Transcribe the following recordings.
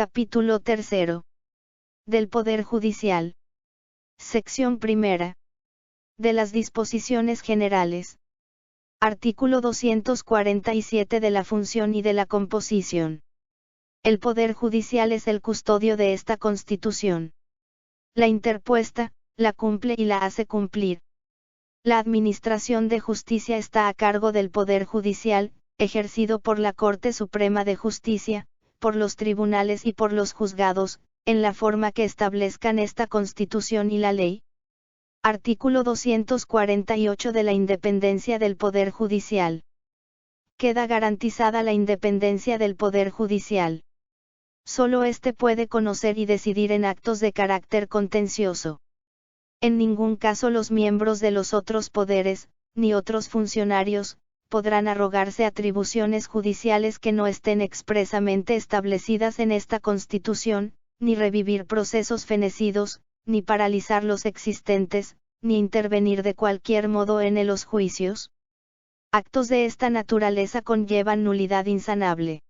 Capítulo 3. Del Poder Judicial. Sección 1. De las disposiciones generales. Artículo 247 de la función y de la composición. El Poder Judicial es el custodio de esta Constitución. La interpuesta, la cumple y la hace cumplir. La administración de justicia está a cargo del Poder Judicial, ejercido por la Corte Suprema de Justicia, por los tribunales y por los juzgados, en la forma que establezcan esta Constitución y la ley. Artículo 248 de la independencia del Poder Judicial. Queda garantizada la independencia del Poder Judicial. Solo éste puede conocer y decidir en actos de carácter contencioso. En ningún caso los miembros de los otros poderes, ni otros funcionarios, podrán arrogarse atribuciones judiciales que no estén expresamente establecidas en esta Constitución, ni revivir procesos fenecidos, ni paralizar los existentes, ni intervenir de cualquier modo en los juicios. Actos de esta naturaleza conllevan nulidad insanable.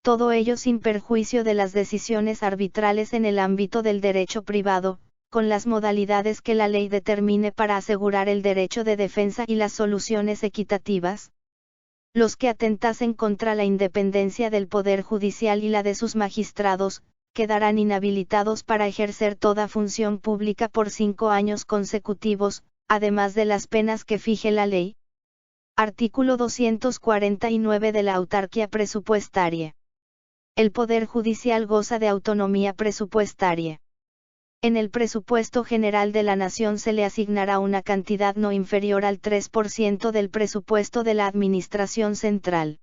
Todo ello sin perjuicio de las decisiones arbitrales en el ámbito del derecho privado, con las modalidades que la ley determine para asegurar el derecho de defensa y las soluciones equitativas. Los que atentasen contra la independencia del Poder Judicial y la de sus magistrados, quedarán inhabilitados para ejercer toda función pública por 5 años consecutivos, además de las penas que fije la ley. Artículo 249 de la autarquía presupuestaria. El Poder Judicial goza de autonomía presupuestaria. En el presupuesto general de la Nación se le asignará una cantidad no inferior al 3% del presupuesto de la Administración Central.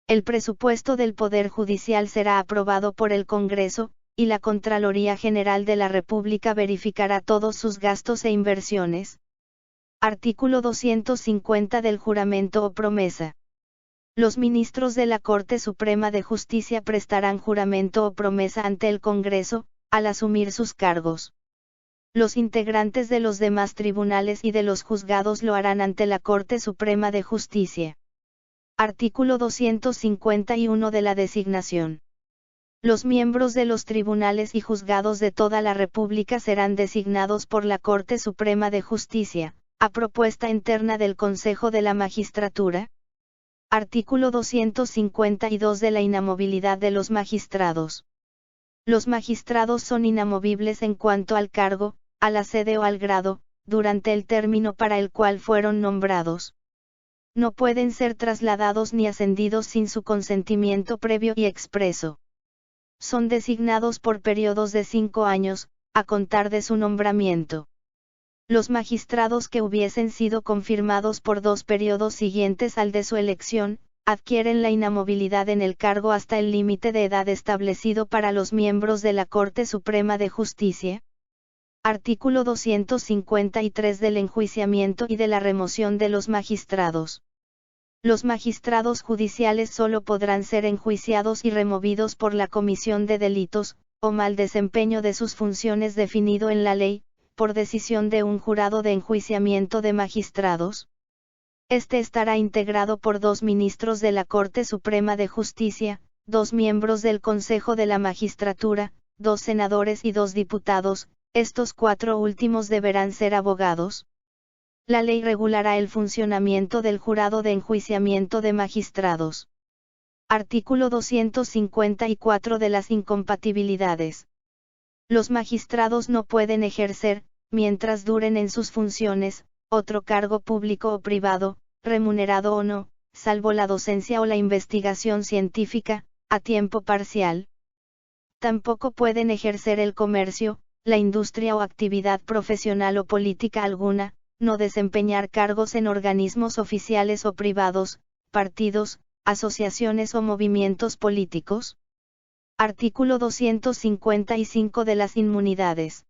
El presupuesto del Poder Judicial será aprobado por el Congreso, y la Contraloría General de la República verificará todos sus gastos e inversiones. Artículo 250 del juramento o promesa. Los ministros de la Corte Suprema de Justicia prestarán juramento o promesa ante el Congreso, al asumir sus cargos. Los integrantes de los demás tribunales y de los juzgados lo harán ante la Corte Suprema de Justicia. Artículo 251 de la designación. Los miembros de los tribunales y juzgados de toda la República serán designados por la Corte Suprema de Justicia, a propuesta interna del Consejo de la Magistratura. Artículo 252 de la inamovilidad de los magistrados. Los magistrados son inamovibles en cuanto al cargo, a la sede o al grado, durante el término para el cual fueron nombrados. No pueden ser trasladados ni ascendidos sin su consentimiento previo y expreso. Son designados por periodos de 5 años, a contar de su nombramiento. Los magistrados que hubiesen sido confirmados por 2 periodos siguientes al de su elección, adquieren la inamovilidad en el cargo hasta el límite de edad establecido para los miembros de la Corte Suprema de Justicia. Artículo 253 del enjuiciamiento y de la remoción de los magistrados. Los magistrados judiciales solo podrán ser enjuiciados y removidos por la comisión de delitos, o mal desempeño de sus funciones definido en la ley, por decisión de un jurado de enjuiciamiento de magistrados. Este estará integrado por 2 ministros de la Corte Suprema de Justicia, 2 miembros del Consejo de la Magistratura, 2 senadores y 2 diputados, estos 4 últimos deberán ser abogados. La ley regulará el funcionamiento del jurado de enjuiciamiento de magistrados. Artículo 254 de las incompatibilidades. Los magistrados no pueden ejercer, mientras duren en sus funciones, otro cargo público o privado, remunerado o no, salvo la docencia o la investigación científica, a tiempo parcial. Tampoco pueden ejercer el comercio, la industria o actividad profesional o política alguna, no desempeñar cargos en organismos oficiales o privados, partidos, asociaciones o movimientos políticos. Artículo 255 de las inmunidades.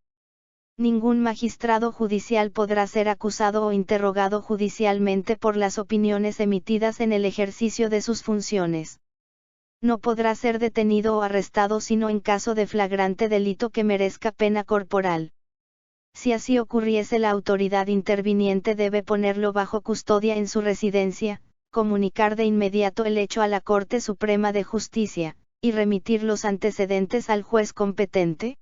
Ningún magistrado judicial podrá ser acusado o interrogado judicialmente por las opiniones emitidas en el ejercicio de sus funciones. No podrá ser detenido o arrestado sino en caso de flagrante delito que merezca pena corporal. Si así ocurriese, la autoridad interviniente debe ponerlo bajo custodia en su residencia, comunicar de inmediato el hecho a la Corte Suprema de Justicia, y remitir los antecedentes al juez competente.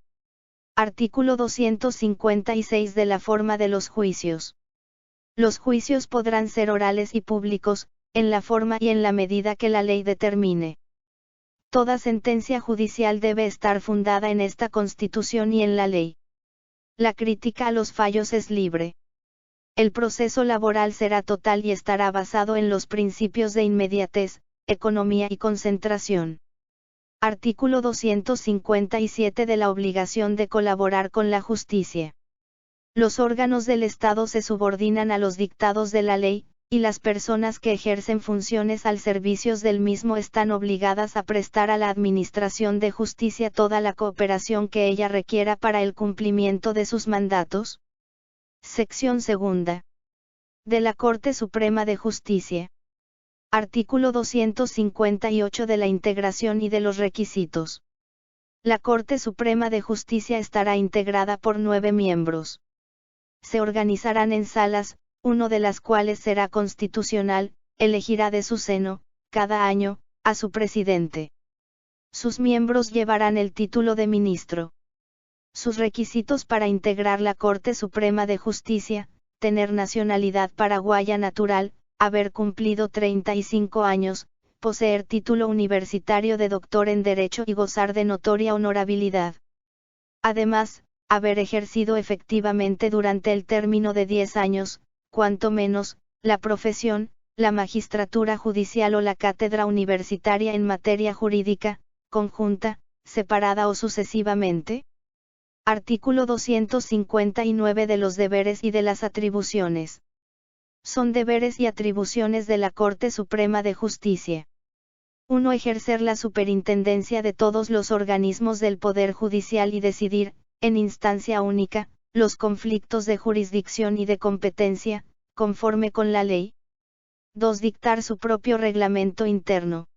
Artículo 256 de la forma de los juicios. Los juicios podrán ser orales y públicos, en la forma y en la medida que la ley determine. Toda sentencia judicial debe estar fundada en esta Constitución y en la ley. La crítica a los fallos es libre. El proceso laboral será total y estará basado en los principios de inmediatez, economía y concentración. Artículo 257 de la obligación de colaborar con la justicia. Los órganos del Estado se subordinan a los dictados de la ley, y las personas que ejercen funciones al servicio del mismo están obligadas a prestar a la Administración de Justicia toda la cooperación que ella requiera para el cumplimiento de sus mandatos. Sección segunda. De la Corte Suprema de Justicia. Artículo 258 de la integración y de los requisitos. La Corte Suprema de Justicia estará integrada por 9 miembros. Se organizarán en salas, uno de las cuales será constitucional, elegirá de su seno, cada año, a su presidente. Sus miembros llevarán el título de ministro. Sus requisitos para integrar la Corte Suprema de Justicia: tener nacionalidad paraguaya natural, haber cumplido 35 años, poseer título universitario de doctor en Derecho y gozar de notoria honorabilidad. Además, haber ejercido efectivamente durante el término de 10 años, cuanto menos, la profesión, la magistratura judicial o la cátedra universitaria en materia jurídica, conjunta, separada o sucesivamente. Artículo 259 de los deberes y de las atribuciones. Son deberes y atribuciones de la Corte Suprema de Justicia. 1. Ejercer la superintendencia de todos los organismos del Poder Judicial y decidir, en instancia única, los conflictos de jurisdicción y de competencia, conforme con la ley. 2. Dictar su propio reglamento interno.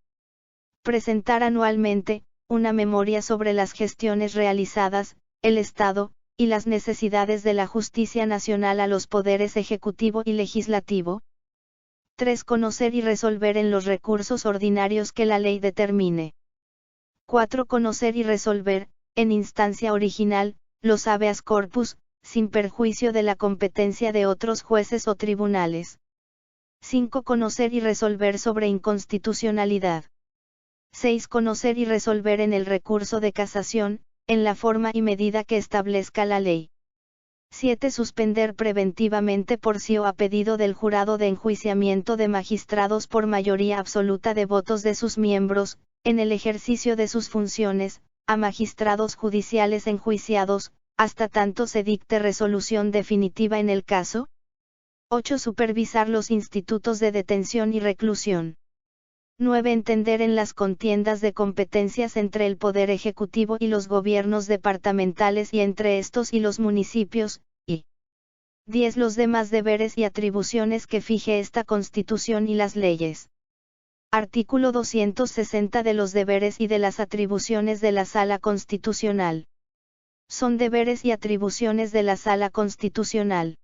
Presentar anualmente, una memoria sobre las gestiones realizadas, el Estado, y las necesidades de la justicia nacional a los poderes ejecutivo y legislativo. 3. Conocer y resolver en los recursos ordinarios que la ley determine. 4. Conocer y resolver, en instancia original, los habeas corpus, sin perjuicio de la competencia de otros jueces o tribunales. 5. Conocer y resolver sobre inconstitucionalidad. 6. Conocer y resolver en el recurso de casación, en la forma y medida que establezca la ley. 7. Suspender preventivamente por sí o a pedido del jurado de enjuiciamiento de magistrados por mayoría absoluta de votos de sus miembros, en el ejercicio de sus funciones, a magistrados judiciales enjuiciados, hasta tanto se dicte resolución definitiva en el caso. 8. Supervisar los institutos de detención y reclusión. 9. Entender en las contiendas de competencias entre el Poder Ejecutivo y los gobiernos departamentales y entre estos y los municipios, y 10. Los demás deberes y atribuciones que fije esta Constitución y las leyes. Artículo 260 de los deberes y de las atribuciones de la Sala Constitucional. Son deberes y atribuciones de la Sala Constitucional.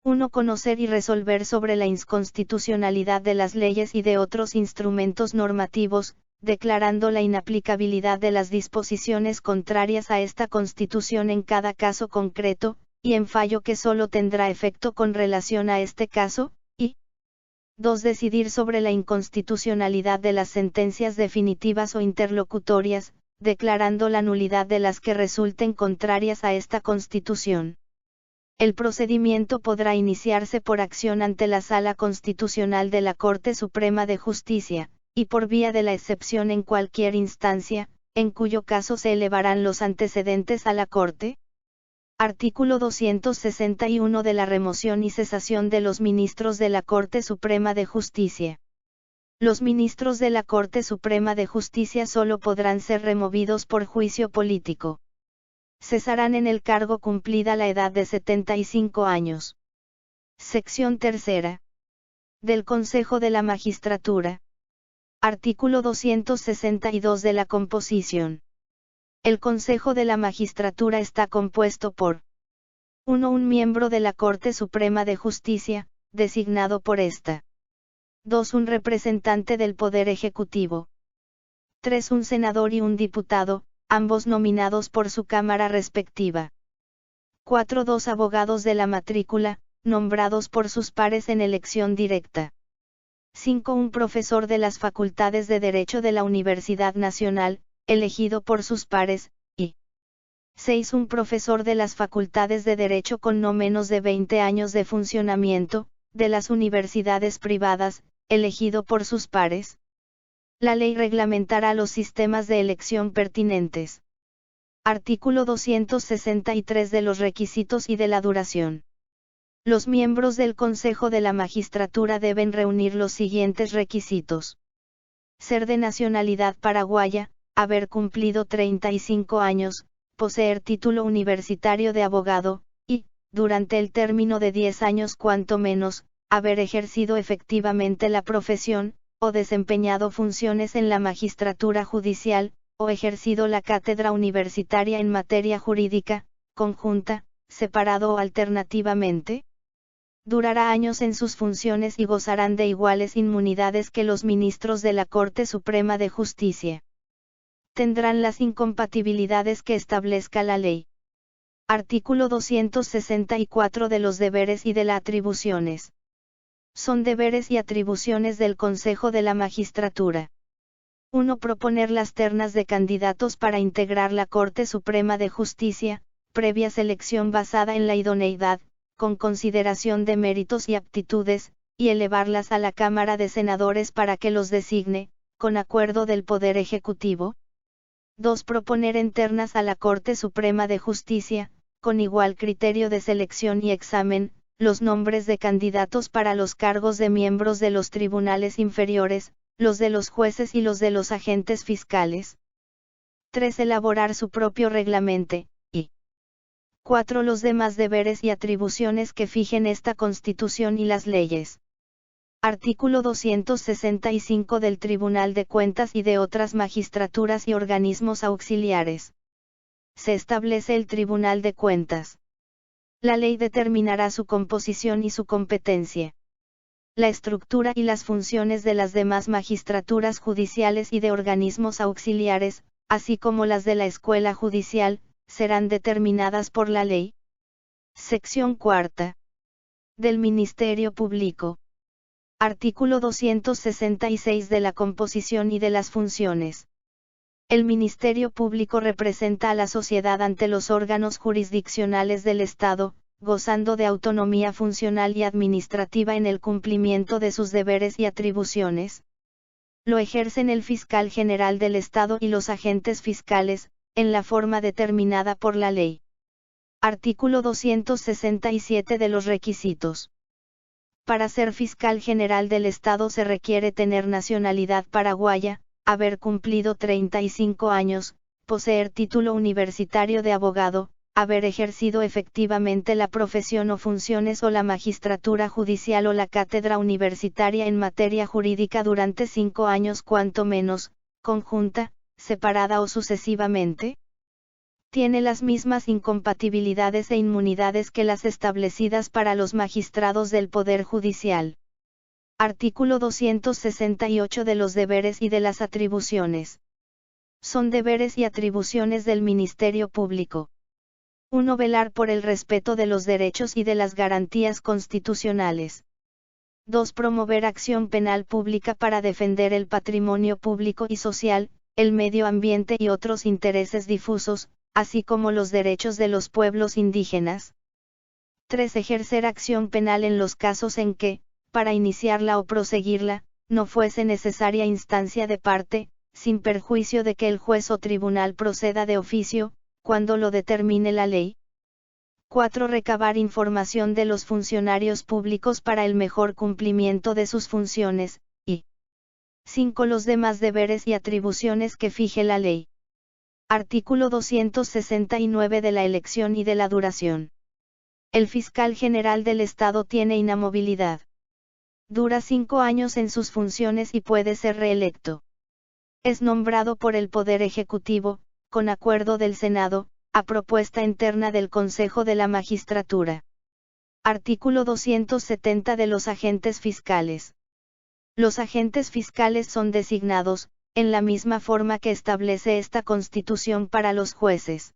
1. Conocer y resolver sobre la inconstitucionalidad de las leyes y de otros instrumentos normativos, declarando la inaplicabilidad de las disposiciones contrarias a esta Constitución en cada caso concreto, y en fallo que solo tendrá efecto con relación a este caso, y 2. Decidir sobre la inconstitucionalidad de las sentencias definitivas o interlocutorias, declarando la nulidad de las que resulten contrarias a esta Constitución. El procedimiento podrá iniciarse por acción ante la Sala Constitucional de la Corte Suprema de Justicia, y por vía de la excepción en cualquier instancia, en cuyo caso se elevarán los antecedentes a la Corte. Artículo 261 de la remoción y cesación de los ministros de la Corte Suprema de Justicia. Los ministros de la Corte Suprema de Justicia solo podrán ser removidos por juicio político. Cesarán en el cargo cumplida la edad de 75 años. Sección tercera. Del Consejo de la Magistratura. Artículo 262 de la composición. El Consejo de la Magistratura está compuesto por 1. Un miembro de la Corte Suprema de Justicia, designado por esta. 2. Un representante del Poder Ejecutivo. 3. Un senador y un diputado, ambos nominados por su cámara respectiva. 4. 2 abogados de la matrícula, nombrados por sus pares en elección directa. 5. Un profesor de las facultades de Derecho de la Universidad Nacional, elegido por sus pares, y 6. Un profesor de las facultades de Derecho con no menos de 20 años de funcionamiento, de las universidades privadas, elegido por sus pares. La ley reglamentará los sistemas de elección pertinentes. Artículo 263 de los requisitos y de la duración. Los miembros del Consejo de la Magistratura deben reunir los siguientes requisitos. Ser de nacionalidad paraguaya, haber cumplido 35 años, poseer título universitario de abogado, y, durante el término de 10 años cuanto menos, haber ejercido efectivamente la profesión, o desempeñado funciones en la magistratura judicial, o ejercido la cátedra universitaria en materia jurídica, conjunta, separado o alternativamente. Durará años en sus funciones y gozarán de iguales inmunidades que los ministros de la Corte Suprema de Justicia. Tendrán las incompatibilidades que establezca la ley. Artículo 264 de los deberes y de las atribuciones. Son deberes y atribuciones del Consejo de la Magistratura. 1. Proponer las ternas de candidatos para integrar la Corte Suprema de Justicia, previa selección basada en la idoneidad, con consideración de méritos y aptitudes, y elevarlas a la Cámara de Senadores para que los designe, con acuerdo del Poder Ejecutivo. 2. Proponer en ternas a la Corte Suprema de Justicia, con igual criterio de selección y examen, los nombres de candidatos para los cargos de miembros de los tribunales inferiores, los de los jueces y los de los agentes fiscales. 3. Elaborar su propio reglamento, y 4. Los demás deberes y atribuciones que fijen esta Constitución y las leyes. Artículo 265 del Tribunal de Cuentas y de otras magistraturas y organismos auxiliares. Se establece el Tribunal de Cuentas. La ley determinará su composición y su competencia. La estructura y las funciones de las demás magistraturas judiciales y de organismos auxiliares, así como las de la Escuela Judicial, serán determinadas por la ley. Sección 4. Del Ministerio Público. Artículo 266 de la composición y de las funciones. El Ministerio Público representa a la sociedad ante los órganos jurisdiccionales del Estado, gozando de autonomía funcional y administrativa en el cumplimiento de sus deberes y atribuciones. Lo ejercen el Fiscal General del Estado y los agentes fiscales, en la forma determinada por la ley. Artículo 267 de los requisitos. Para ser Fiscal General del Estado se requiere tener nacionalidad paraguaya, haber cumplido 35 años, poseer título universitario de abogado, haber ejercido efectivamente la profesión o funciones o la magistratura judicial o la cátedra universitaria en materia jurídica durante 5 años cuanto menos, conjunta, separada o sucesivamente. Tiene las mismas incompatibilidades e inmunidades que las establecidas para los magistrados del Poder Judicial. Artículo 268 de los deberes y de las atribuciones. Son deberes y atribuciones del Ministerio Público. 1. Velar por el respeto de los derechos y de las garantías constitucionales. 2. Promover acción penal pública para defender el patrimonio público y social, el medio ambiente y otros intereses difusos, así como los derechos de los pueblos indígenas. 3. Ejercer acción penal en los casos en que, para iniciarla o proseguirla, no fuese necesaria instancia de parte, sin perjuicio de que el juez o tribunal proceda de oficio, cuando lo determine la ley. 4. Recabar información de los funcionarios públicos para el mejor cumplimiento de sus funciones, y 5. Los demás deberes y atribuciones que fije la ley. Artículo 269 de la elección y de la duración. El Fiscal General del Estado tiene inamovilidad. Dura 5 años en sus funciones y puede ser reelecto. Es nombrado por el Poder Ejecutivo, con acuerdo del Senado, a propuesta interna del Consejo de la Magistratura. Artículo 270 de los agentes fiscales. Los agentes fiscales son designados, en la misma forma que establece esta Constitución para los jueces.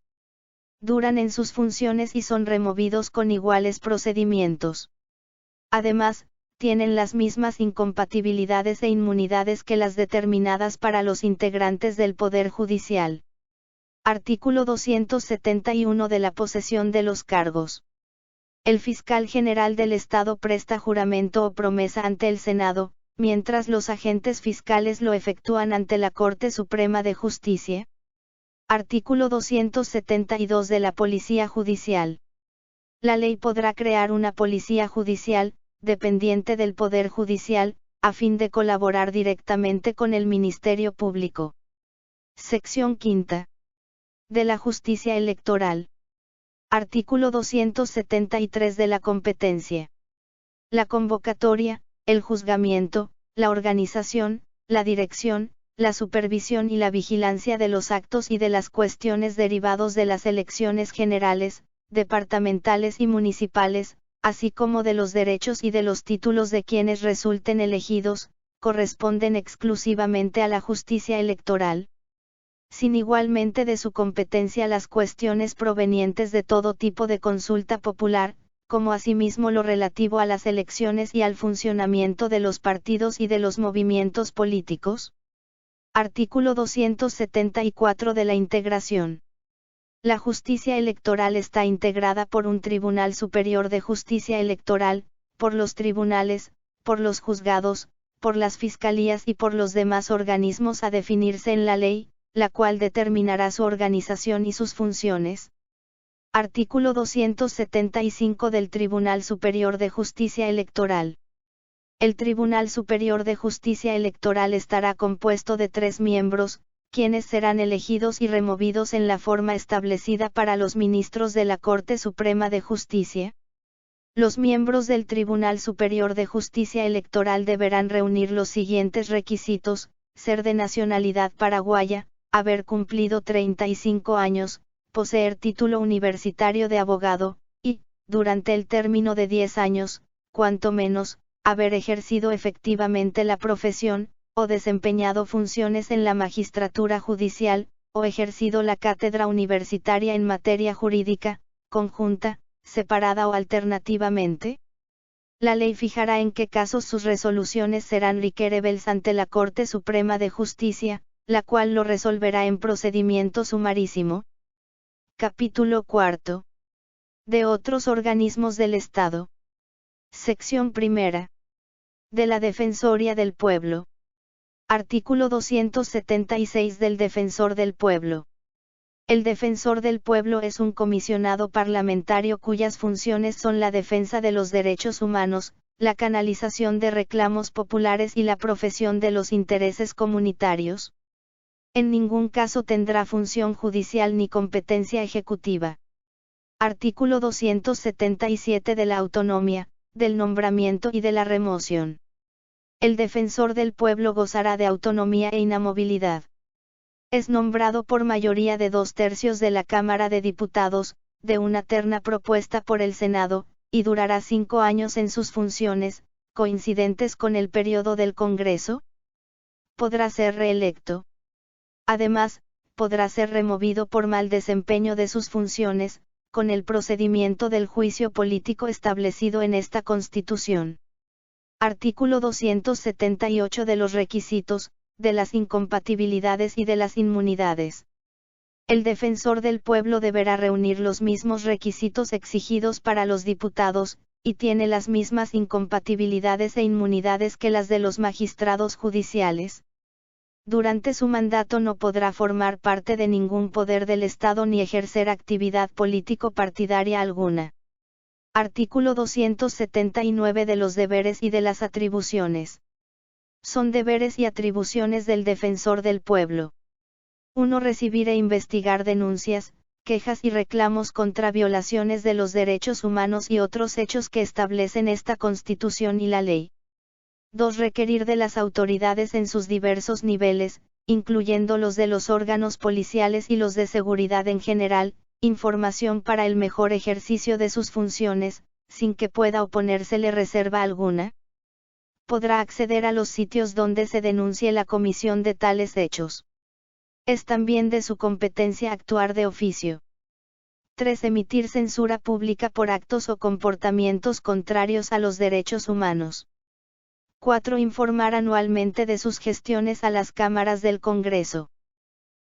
Duran en sus funciones y son removidos con iguales procedimientos. Además, tienen las mismas incompatibilidades e inmunidades que las determinadas para los integrantes del Poder Judicial. Artículo 271 de la posesión de los cargos. El fiscal general del Estado presta juramento o promesa ante el Senado, mientras los agentes fiscales lo efectúan ante la Corte Suprema de Justicia. Artículo 272 de la Policía Judicial. La ley podrá crear una policía judicial, dependiente del Poder Judicial, a fin de colaborar directamente con el Ministerio Público. Sección quinta. De la Justicia Electoral. Artículo 273 de la competencia. La convocatoria, el juzgamiento, la organización, la dirección, la supervisión y la vigilancia de los actos y de las cuestiones derivados de las elecciones generales, departamentales y municipales, así como de los derechos y de los títulos de quienes resulten elegidos, corresponden exclusivamente a la justicia electoral. Sin igualmente de su competencia las cuestiones provenientes de todo tipo de consulta popular, como asimismo lo relativo a las elecciones y al funcionamiento de los partidos y de los movimientos políticos. Artículo 274 de la integración. La justicia electoral está integrada por un Tribunal Superior de Justicia Electoral, por los tribunales, por los juzgados, por las fiscalías y por los demás organismos a definirse en la ley, la cual determinará su organización y sus funciones. Artículo 275 del Tribunal Superior de Justicia Electoral. El Tribunal Superior de Justicia Electoral estará compuesto de 3 miembros, quienes serán elegidos y removidos en la forma establecida para los ministros de la Corte Suprema de Justicia. Los miembros del Tribunal Superior de Justicia Electoral deberán reunir los siguientes requisitos: ser de nacionalidad paraguaya, haber cumplido 35 años, poseer título universitario de abogado, y, durante el término de 10 años, cuanto menos, haber ejercido efectivamente la profesión, o desempeñado funciones en la magistratura judicial, o ejercido la cátedra universitaria en materia jurídica, conjunta, separada o alternativamente. La ley fijará en qué casos sus resoluciones serán requeribles ante la Corte Suprema de Justicia, la cual lo resolverá en procedimiento sumarísimo. Capítulo cuarto. De otros organismos del Estado. Sección primera. De la Defensoría del Pueblo. Artículo 276 del Defensor del Pueblo. El Defensor del Pueblo es un comisionado parlamentario cuyas funciones son la defensa de los derechos humanos, la canalización de reclamos populares y la profesión de los intereses comunitarios. En ningún caso tendrá función judicial ni competencia ejecutiva. Artículo 277 de la autonomía, del nombramiento y de la remoción. El Defensor del Pueblo gozará de autonomía e inamovilidad. Es nombrado por mayoría de 2/3 de la Cámara de Diputados, de una terna propuesta por el Senado, y durará 5 años en sus funciones, coincidentes con el periodo del Congreso. Podrá ser reelecto. Además, podrá ser removido por mal desempeño de sus funciones, con el procedimiento del juicio político establecido en esta Constitución. Artículo 278 de los requisitos, de las incompatibilidades y de las inmunidades. El Defensor del Pueblo deberá reunir los mismos requisitos exigidos para los diputados, y tiene las mismas incompatibilidades e inmunidades que las de los magistrados judiciales. Durante su mandato no podrá formar parte de ningún poder del Estado ni ejercer actividad político-partidaria alguna. Artículo 279 de los deberes y de las atribuciones. Son deberes y atribuciones del Defensor del Pueblo. 1. Recibir e investigar denuncias, quejas y reclamos contra violaciones de los derechos humanos y otros hechos que establecen esta Constitución y la ley. 2. Requerir de las autoridades en sus diversos niveles, incluyendo los de los órganos policiales y los de seguridad en general, información para el mejor ejercicio de sus funciones, sin que pueda oponérsele reserva alguna. podrá acceder a los sitios donde se denuncie la comisión de tales hechos. Es también de su competencia actuar de oficio. 3. Emitir censura pública por actos o comportamientos contrarios a los derechos humanos. 4. Informar anualmente de sus gestiones a las cámaras del Congreso.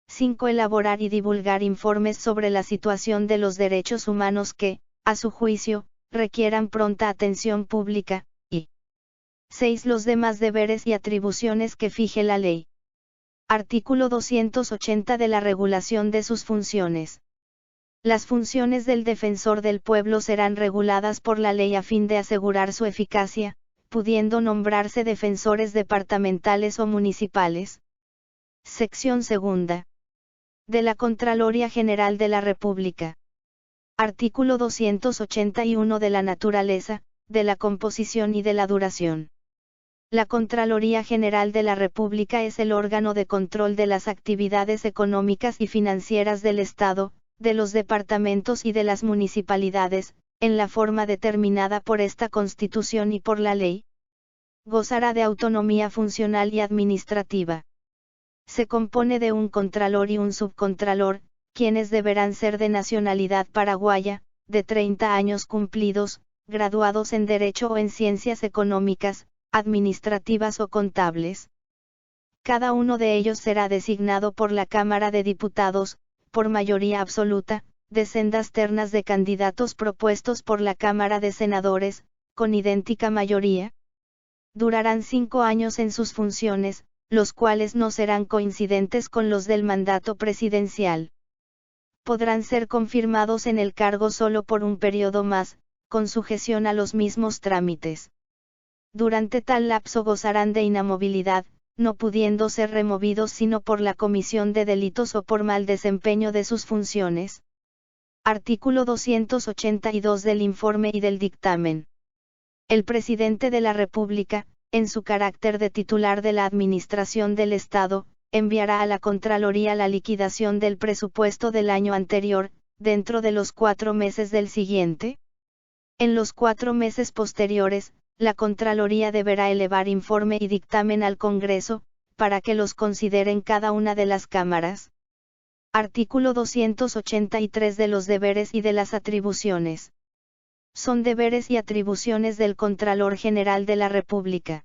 5. Elaborar y divulgar informes sobre la situación de los derechos humanos que, a su juicio, requieran pronta atención pública, y 6. Los demás deberes y atribuciones que fije la ley. Artículo 280 de la regulación de sus funciones. Las funciones del defensor del pueblo serán reguladas por la ley a fin de asegurar su eficacia, pudiendo nombrarse defensores departamentales o municipales. Sección segunda. De la Contraloría General de la República. Artículo 281 de la naturaleza, de la composición y de la duración. La Contraloría General de la República es el órgano de control de las actividades económicas y financieras del Estado, de los departamentos y de las municipalidades, en la forma determinada por esta Constitución y por la ley. Gozará de autonomía funcional y administrativa. Se compone de un contralor y un subcontralor, quienes deberán ser de nacionalidad paraguaya, de 30 años cumplidos, graduados en Derecho o en Ciencias Económicas, Administrativas o Contables. Cada uno de ellos será designado por la Cámara de Diputados, por mayoría absoluta, de sendas ternas de candidatos propuestos por la Cámara de Senadores, con idéntica mayoría. Durarán 5 años en sus funciones, los cuales no serán coincidentes con los del mandato presidencial. Podrán ser confirmados en el cargo solo por un periodo más, con sujeción a los mismos trámites. Durante tal lapso gozarán de inamovilidad, no pudiendo ser removidos sino por la comisión de delitos o por mal desempeño de sus funciones. Artículo 282 del informe y del dictamen. El presidente de la República, en su carácter de titular de la Administración del Estado, enviará a la Contraloría la liquidación del presupuesto del año anterior, dentro de los 4 meses del siguiente. En los 4 meses posteriores, la Contraloría deberá elevar informe y dictamen al Congreso, para que los consideren cada una de las cámaras. Artículo 283 de los deberes y de las atribuciones. Son deberes y atribuciones del Contralor General de la República.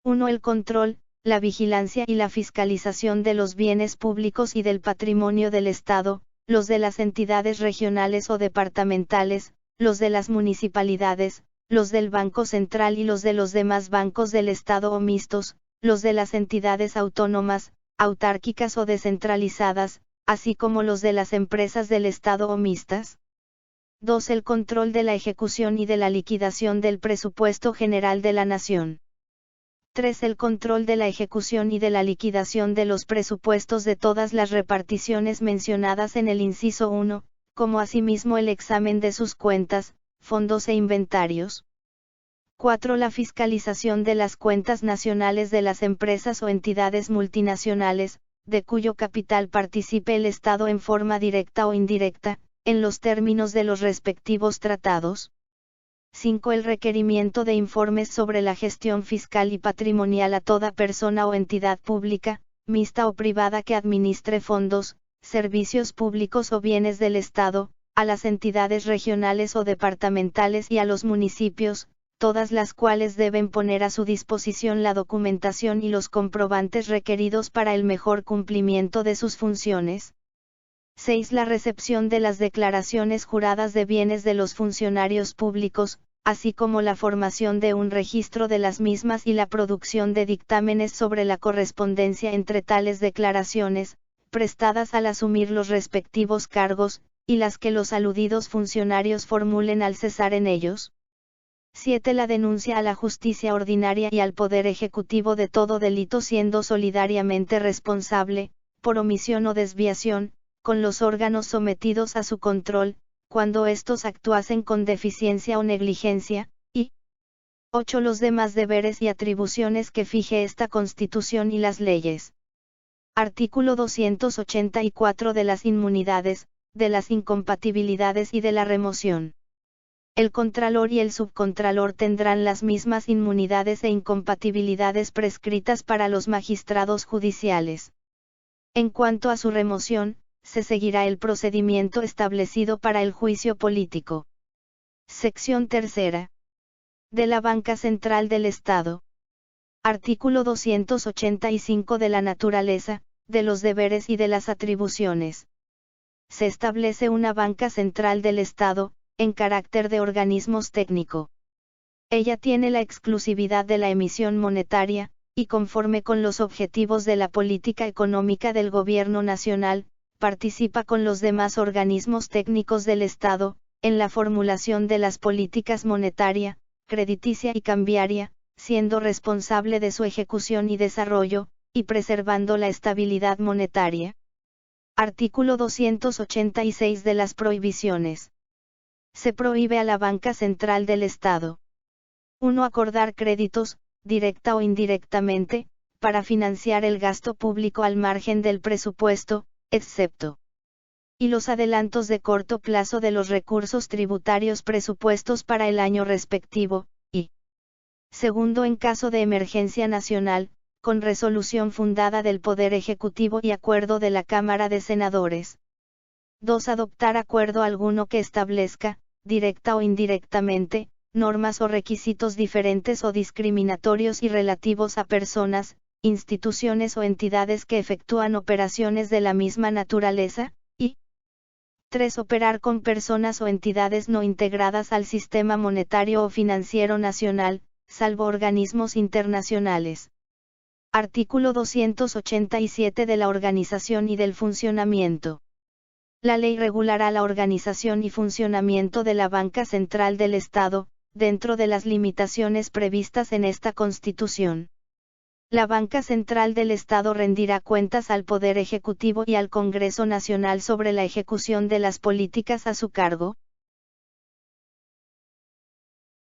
1. El control, la vigilancia y la fiscalización de los bienes públicos y del patrimonio del Estado, los de las entidades regionales o departamentales, los de las municipalidades, los del Banco Central y los de los demás bancos del Estado o mixtos, los de las entidades autónomas, autárquicas o descentralizadas, así como los de las empresas del Estado o mixtas. 2. El control de la ejecución y de la liquidación del presupuesto general de la Nación. 3. El control de la ejecución y de la liquidación de los presupuestos de todas las reparticiones mencionadas en el inciso 1, como asimismo el examen de sus cuentas, fondos e inventarios. 4. La fiscalización de las cuentas nacionales de las empresas o entidades multinacionales, de cuyo capital participe el Estado en forma directa o indirecta, en los términos de los respectivos tratados. 5. El requerimiento de informes sobre la gestión fiscal y patrimonial a toda persona o entidad pública, mixta o privada que administre fondos, servicios públicos o bienes del Estado, a las entidades regionales o departamentales y a los municipios, todas las cuales deben poner a su disposición la documentación y los comprobantes requeridos para el mejor cumplimiento de sus funciones. 6. La recepción de las declaraciones juradas de bienes de los funcionarios públicos, así como la formación de un registro de las mismas y la producción de dictámenes sobre la correspondencia entre tales declaraciones, prestadas al asumir los respectivos cargos, y las que los aludidos funcionarios formulen al cesar en ellos. 7. La denuncia a la justicia ordinaria y al Poder Ejecutivo de todo delito siendo solidariamente responsable, por omisión o desviación, con los órganos sometidos a su control, cuando éstos actuasen con deficiencia o negligencia, y 8. Los demás deberes y atribuciones que fije esta Constitución y las leyes. Artículo 284 de las inmunidades, de las incompatibilidades y de la remoción. El Contralor y el Subcontralor tendrán las mismas inmunidades e incompatibilidades prescritas para los magistrados judiciales. En cuanto a su remoción, se seguirá el procedimiento establecido para el juicio político. Sección tercera. De la Banca Central del Estado. Artículo 285 de la naturaleza, de los deberes y de las atribuciones. Se establece una Banca Central del Estado, en carácter de organismos técnico. Ella tiene la exclusividad de la emisión monetaria, y conforme con los objetivos de la política económica del Gobierno Nacional, participa con los demás organismos técnicos del Estado, en la formulación de las políticas monetaria, crediticia y cambiaria, siendo responsable de su ejecución y desarrollo, y preservando la estabilidad monetaria. Artículo 286 de las prohibiciones. Se prohíbe a la Banca Central del Estado. 1. Acordar créditos, directa o indirectamente, para financiar el gasto público al margen del presupuesto, excepto. Y los adelantos de corto plazo de los recursos tributarios presupuestos para el año respectivo, y. Segundo, en caso de emergencia nacional, con resolución fundada del Poder Ejecutivo y acuerdo de la Cámara de Senadores. 2. Adoptar acuerdo alguno que establezca, directa o indirectamente, normas o requisitos diferentes o discriminatorios y relativos a personas, instituciones o entidades que efectúan operaciones de la misma naturaleza, y 3. Operar con personas o entidades no integradas al sistema monetario o financiero nacional, salvo organismos internacionales. Artículo 287 de la Organización y del Funcionamiento. La ley regulará la organización y funcionamiento de la Banca Central del Estado, dentro de las limitaciones previstas en esta Constitución. La Banca Central del Estado rendirá cuentas al Poder Ejecutivo y al Congreso Nacional sobre la ejecución de las políticas a su cargo.